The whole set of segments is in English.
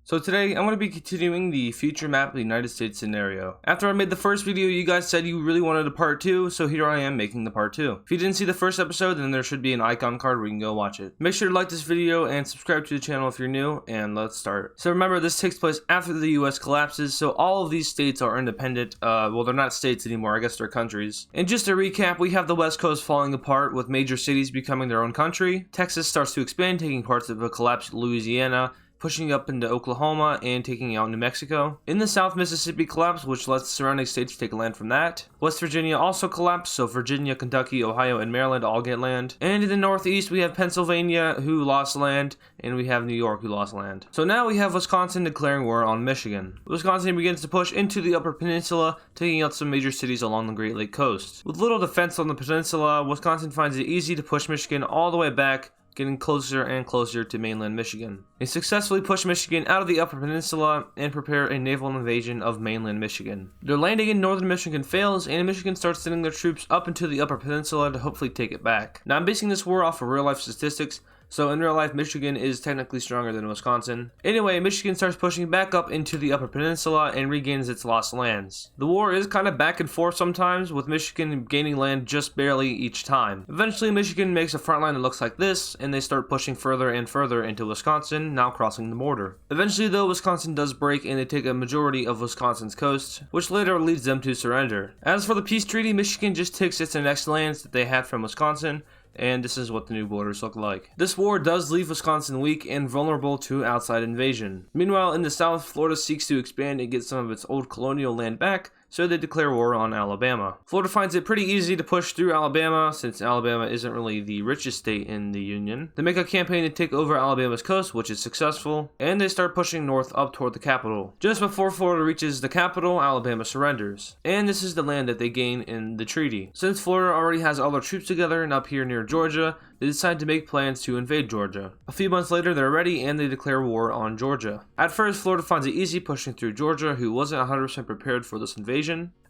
So today, I'm going to be continuing the future map of the United States scenario. After I made the first video, you guys said you really wanted a part 2, so here I am making the part 2. If you didn't see the first episode, then there should be an icon card where you can go watch it. Make sure to like this video and subscribe to the channel if you're new, and let's start. So remember, this takes place after the US collapses, so all of these states are independent. Well, they're not states anymore, I guess they're countries. And just to recap, we have the West Coast falling apart with major cities becoming their own country. Texas starts to expand, taking parts of a collapsed Louisiana, pushing up into Oklahoma and taking out New Mexico. In the South, Mississippi collapsed, which lets surrounding states take land from that. West Virginia also collapsed, so Virginia, Kentucky, Ohio, and Maryland all get land. And in the Northeast, we have Pennsylvania, who lost land, and we have New York, who lost land. So now we have Wisconsin declaring war on Michigan. Wisconsin begins to push into the Upper Peninsula, taking out some major cities along the Great Lake coast. With little defense on the peninsula, Wisconsin finds it easy to push Michigan all the way back, getting closer and closer to mainland Michigan. They successfully push Michigan out of the Upper Peninsula and prepare a naval invasion of mainland Michigan. Their landing in northern Michigan fails, and Michigan starts sending their troops up into the Upper Peninsula to hopefully take it back. Now I'm basing this war off of real life statistics, so in real life, Michigan is technically stronger than Wisconsin. Anyway, Michigan starts pushing back up into the Upper Peninsula and regains its lost lands. The war is kind of back and forth sometimes, with Michigan gaining land just barely each time. Eventually, Michigan makes a front line that looks like this, and they start pushing further and further into Wisconsin, now crossing the border. Eventually, though, Wisconsin does break and they take a majority of Wisconsin's coast, which later leads them to surrender. As for the peace treaty, Michigan just takes its annexed lands that they had from Wisconsin, and this is what the new borders look like. This war does leave Wisconsin weak and vulnerable to outside invasion. Meanwhile, in the South, Florida seeks to expand and get some of its old colonial land back, so they declare war on Alabama. Florida finds it pretty easy to push through Alabama, since Alabama isn't really the richest state in the Union. They make a campaign to take over Alabama's coast, which is successful, and they start pushing north up toward the capital. Just before Florida reaches the capital, Alabama surrenders. And this is the land that they gain in the treaty. Since Florida already has all their troops together and up here near Georgia, they decide to make plans to invade Georgia. A few months later, they're ready and they declare war on Georgia. At first, Florida finds it easy pushing through Georgia, who wasn't 100% prepared for this invasion.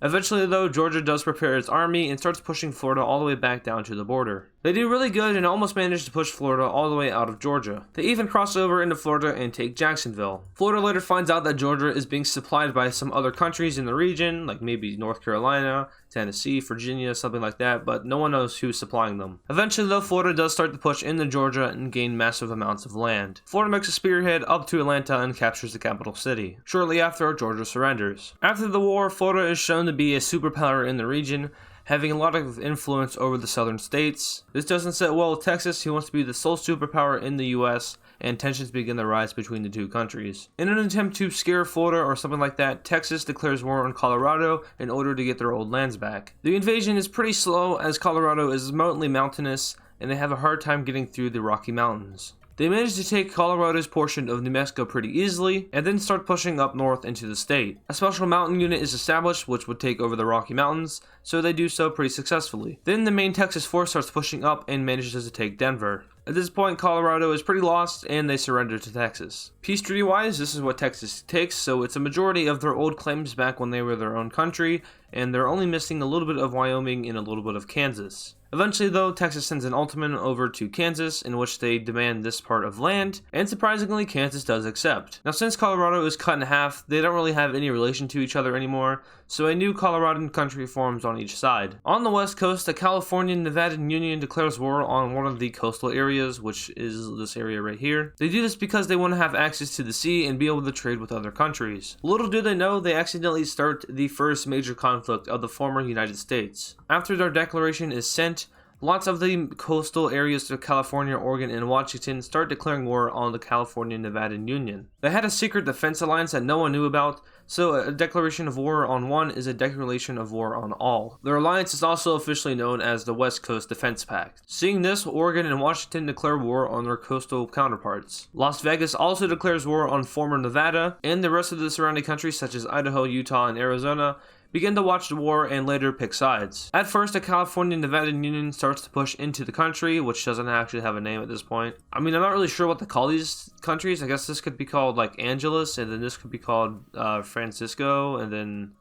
Eventually, though, Georgia does prepare its army and starts pushing Florida all the way back down to the border. They do really good and almost manage to push Florida all the way out of Georgia. They even cross over into Florida and take Jacksonville. Florida later finds out that Georgia is being supplied by some other countries in the region, like maybe North Carolina, Tennessee, Virginia, something like that, but no one knows who's supplying them. Eventually, though, Florida does start to push into Georgia and gain massive amounts of land. Florida makes a spearhead up to Atlanta and captures the capital city. Shortly after, Georgia surrenders. After the war, Florida is shown to be a superpower in the region, having a lot of influence over the southern states. This doesn't sit well with Texas, who wants to be the sole superpower in the US, and tensions begin to rise between the two countries. In an attempt to scare Florida or something like that, Texas declares war on Colorado in order to get their old lands back. The invasion is pretty slow, as Colorado is remotely mountainous, and they have a hard time getting through the Rocky Mountains. They manage to take Colorado's portion of New Mexico pretty easily, and then start pushing up north into the state. A special mountain unit is established which would take over the Rocky Mountains, so they do so pretty successfully. Then the main Texas force starts pushing up and manages to take Denver. At this point, Colorado is pretty lost, and they surrender to Texas. Peace treaty-wise, this is what Texas takes, so it's a majority of their old claims back when they were their own country, and they're only missing a little bit of Wyoming and a little bit of Kansas. Eventually, though, Texas sends an ultimatum over to Kansas in which they demand this part of land, and surprisingly, Kansas does accept. Now, since Colorado is cut in half, they don't really have any relation to each other anymore, so a new Coloradan country forms on each side. On the west coast, the California-Nevadan Union declares war on one of the coastal areas, which is this area right here. They do this because they want to have access to the sea and be able to trade with other countries. Little do they know, they accidentally start the first major conflict of the former United States. After their declaration is sent, lots of the coastal areas of California, Oregon, and Washington start declaring war on the California-Nevadan Union. They had a secret defense alliance that no one knew about, so a declaration of war on one is a declaration of war on all. Their alliance is also officially known as the West Coast Defense Pact. Seeing this, Oregon and Washington declare war on their coastal counterparts. Las Vegas also declares war on former Nevada, and the rest of the surrounding countries such as Idaho, Utah, and Arizona begin to watch the war and later pick sides. At first, the California-Nevadan Union starts to push into the country, which doesn't actually have a name at this point. I mean, I'm not really sure what to call these countries. I guess this could be called like Angeles, and then this could be called Francisco, and then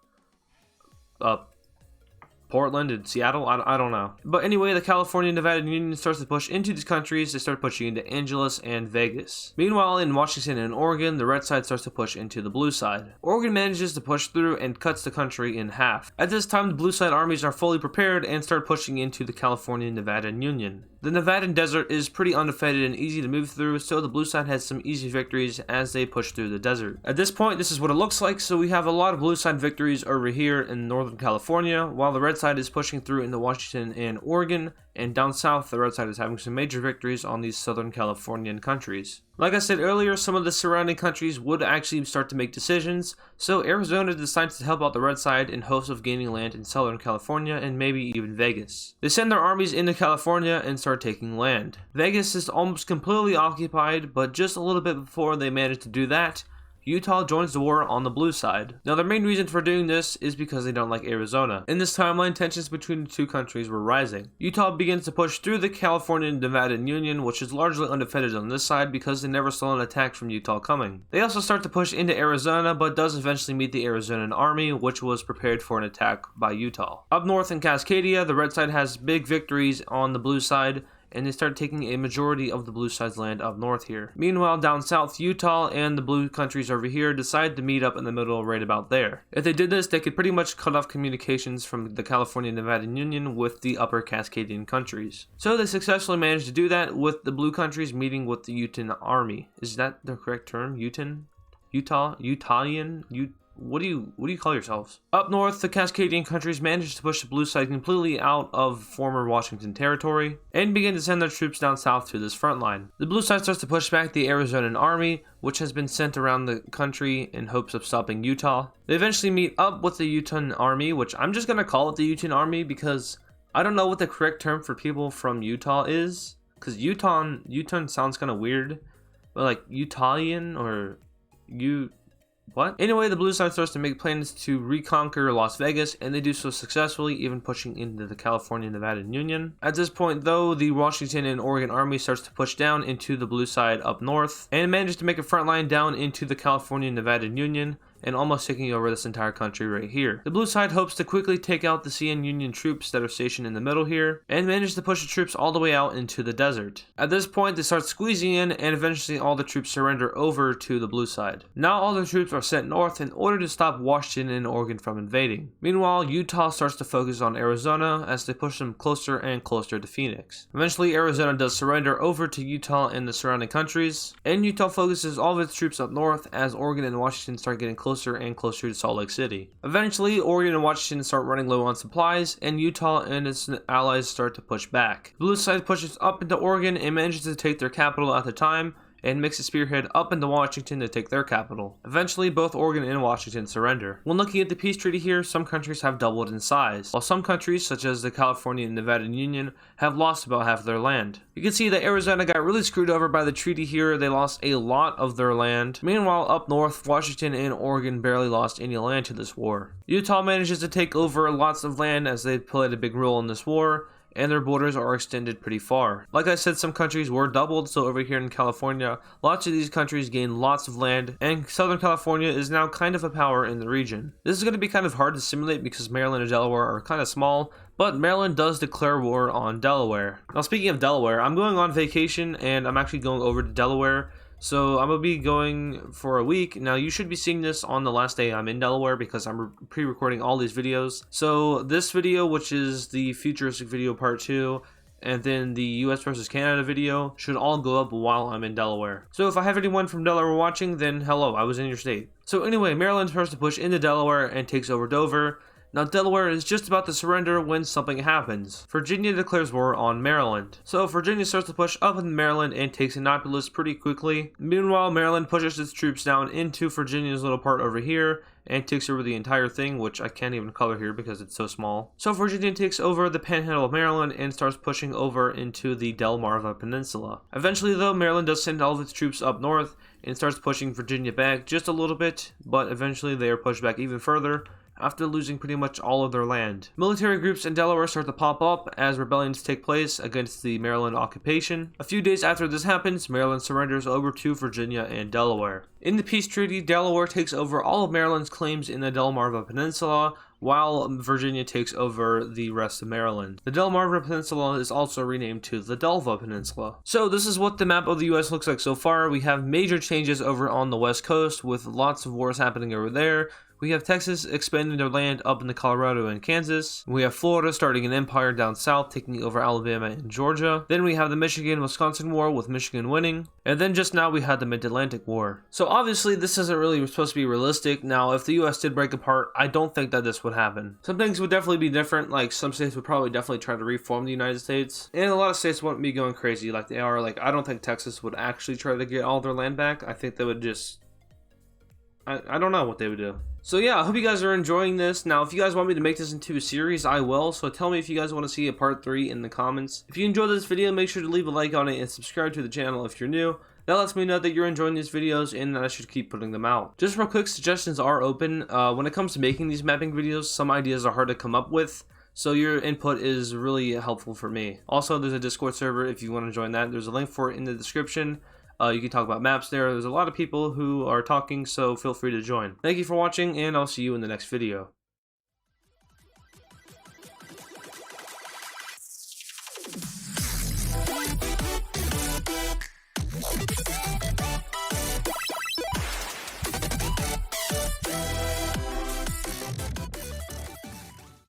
Portland and Seattle. I don't know. But anyway, the California Nevada Union starts to push into these countries. They start pushing into Angeles and Vegas. Meanwhile, in Washington and Oregon, the red side starts to push into the blue side. Oregon manages to push through and cuts the country in half. At this time, the blue side armies are fully prepared and start pushing into the California Nevada Union. The Nevadan desert is pretty undefended and easy to move through, so the blue side has some easy victories as they push through the desert. At this point, this is what it looks like, so we have a lot of blue side victories over here in Northern California, while the red side is pushing through into Washington and Oregon, and down south, the red side is having some major victories on these Southern Californian countries. Like I said earlier, some of the surrounding countries would actually start to make decisions, so Arizona decides to help out the red side in hopes of gaining land in Southern California and maybe even Vegas. They send their armies into California and start taking land. Vegas is almost completely occupied, but just a little bit before they manage to do that, Utah joins the war on the blue side. Now, their main reason for doing this is because they don't like Arizona. In this timeline, tensions between the two countries were rising. Utah begins to push through the California and Nevada Union, which is largely undefended on this side because they never saw an attack from Utah coming. They also start to push into Arizona, but does eventually meet the Arizonan army, which was prepared for an attack by Utah. Up north in Cascadia, the red side has big victories on the blue side, and they start taking a majority of the blue side's land up north here. Meanwhile, down south, Utah and the blue countries over here decide to meet up in the middle right about there. If they did this, they could pretty much cut off communications from the California Nevada Union with the upper Cascadian countries. So they successfully managed to do that with the blue countries meeting with the Utah army. Is that the correct term? Utahian? What do you call yourselves? Up north, the Cascadian countries managed to push the blue side completely out of former Washington territory and begin to send their troops down south to this front line. The blue side starts to push back the Arizonan army, which has been sent around the country in hopes of stopping Utah. They eventually meet up with the Utah army, which I'm just gonna call it the Utah army because I don't know what the correct term for people from Utah is, because Utah sounds kind of weird, but like Utahian or what? Anyway, the blue side starts to make plans to reconquer Las Vegas, and they do so successfully, even pushing into the California Nevada Union. At this point, though, the Washington and Oregon army starts to push down into the blue side up north, and manages to make a front line down into the California Nevada Union, and almost taking over this entire country right here. The blue side hopes to quickly take out the CN Union troops that are stationed in the middle here, and manage to push the troops all the way out into the desert. At this point, they start squeezing in, and eventually all the troops surrender over to the blue side. Now all the troops are sent north in order to stop Washington and Oregon from invading. Meanwhile, Utah starts to focus on Arizona as they push them closer and closer to Phoenix. Eventually, Arizona does surrender over to Utah and the surrounding countries, and Utah focuses all of its troops up north as Oregon and Washington start getting closer and closer to Salt Lake City. Eventually, Oregon and Washington start running low on supplies, and Utah and its allies start to push back. The blue side pushes up into Oregon and manages to take their capital at the time, and makes a spearhead up into Washington to take their capital. Eventually, both Oregon and Washington surrender. When looking at the peace treaty here, some countries have doubled in size, while some countries, such as the California and Nevada Union, have lost about half of their land. You can see that Arizona got really screwed over by the treaty here. They lost a lot of their land. Meanwhile, up north, Washington and Oregon barely lost any land to this war. Utah manages to take over lots of land as they played a big role in this war, and their borders are extended pretty far. Like I said, some countries were doubled, so over here in California, lots of these countries gained lots of land, and Southern California is now kind of a power in the region. This is going to be kind of hard to simulate because Maryland and Delaware are kind of small, but Maryland does declare war on Delaware. Now, speaking of Delaware, I'm going on vacation, and I'm actually going over to Delaware. So I'm going to be going for a week. Now you should be seeing this on the last day I'm in Delaware because I'm pre-recording all these videos. So this video, which is the Futuristic video part 2, and then the US versus Canada video, should all go up while I'm in Delaware. So if I have anyone from Delaware watching, then hello, I was in your state. So anyway, Maryland starts to push into Delaware and takes over Dover. Now Delaware is just about to surrender when something happens. Virginia declares war on Maryland. So Virginia starts to push up in Maryland and takes Annapolis pretty quickly. Meanwhile, Maryland pushes its troops down into Virginia's little part over here and takes over the entire thing, which I can't even color here because it's so small. So Virginia takes over the panhandle of Maryland and starts pushing over into the Delmarva Peninsula. Eventually though, Maryland does send all of its troops up north and starts pushing Virginia back just a little bit, but eventually they are pushed back even further after losing pretty much all of their land. Military groups in Delaware start to pop up as rebellions take place against the Maryland occupation. A few days after this happens, Maryland surrenders over to Virginia and Delaware. In the peace treaty, Delaware takes over all of Maryland's claims in the Delmarva Peninsula, while Virginia takes over the rest of Maryland. The Delmarva Peninsula is also renamed to the Delva Peninsula. So this is what the map of the US looks like so far. We have major changes over on the west coast with lots of wars happening over there. We have Texas expanding their land up into Colorado and Kansas. We have Florida starting an empire down south, taking over Alabama and Georgia. Then we have the Michigan-Wisconsin War with Michigan winning. And then just now we had the Mid-Atlantic War. So obviously this isn't really supposed to be realistic. Now if the US did break apart, I don't think that this would happen. Some things would definitely be different, like some states would probably definitely try to reform the United States. And a lot of states wouldn't be going crazy like they are. Like I don't think Texas would actually try to get all their land back. I think they would just... I don't know what they would do. So yeah, I hope you guys are enjoying this. Now, if you guys want me to make this into a series, I will. So tell me if you guys want to see a part 3 in the comments. If you enjoyed this video, make sure to leave a like on it and subscribe to the channel if you're new. That lets me know that you're enjoying these videos and that I should keep putting them out. Just real quick, suggestions are open. When it comes to making these mapping videos, some ideas are hard to come up with. So your input is really helpful for me. Also, there's a Discord server if you want to join that. There's a link for it in the description. You can talk about maps there. There's a lot of people who are talking, so feel free to join. Thank you for watching, and I'll see you in the next video.